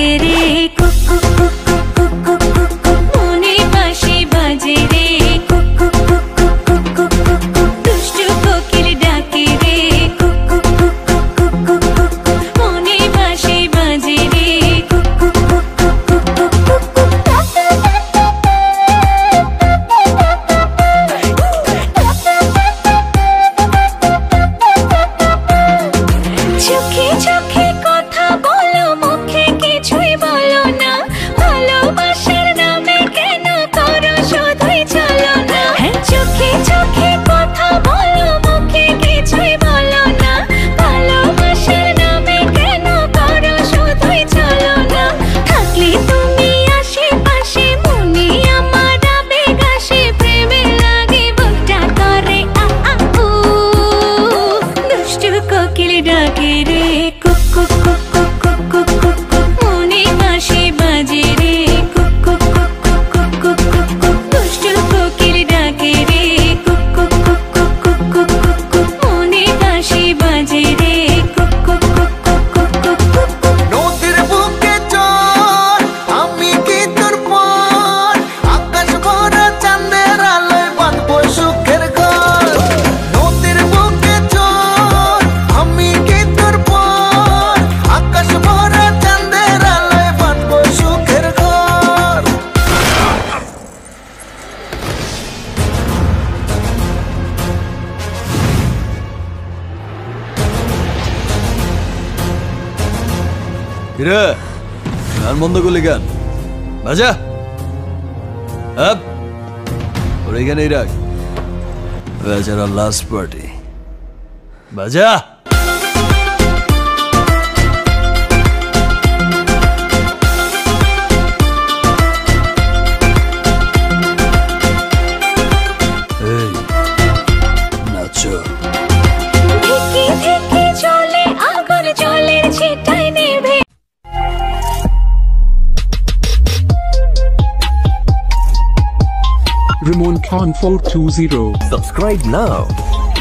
ডাকে রে কুকু কুকু কুকু কুকু মনে বাঁশি বাজে রে কুকু কুকু কুকু কুকু দুষ্টু কোকিল ডাকে রে কুকু কুকু কুকু কুকু মনে বাঁশি বাজে রে কুকু কুকু কুকু কুকু চোখে চোখে কথা বলো মুখে কিছুই বলো না ভালোবাসার নামে কেন করো শুধুই চলো না চোখে চোখে কথা বলো মুখে কিছুই বলো না ভালোবাসার নামে কেন করো শুধুই চলো না থাকলে তুমি আশেপাশে মনে আমার আবেগ আসে প্রেমে লাগে বুকটা করে আ আ উ দুষ্টু কোকিল ডাকে রে কুকু কুকু কুকু কুকু মনে বাঁশি বাজে রে কুকু কুকু কুকু কুকু দুষ্টু কোকিল ডাকে রে কুকু কুকু কুকু কুকু মনে বাঁশি বাজে রে কুকু কুকু কুকু কুকু নদীর বুকে চর আমি কি তোর পর আকাশ ভরা চাঁদের আলোয় বাঁধবো সুখের ঘর নদীর বুকে চর আমি কি তোর পর আকাশ ভরা চাঁদের আলোয় বাঁধবো সুখের ঘর কিরে গান বন্ধ করলি গান বাজা আপ ওর এখানেই রাখ বেচারা লাস্ট পার্টি বাজা এই নাচো ধিকি ধিকি চলে আগুন জলের ছিটায় নেভে Ramon Khan 420. Subscribe now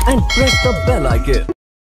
and press the bell icon.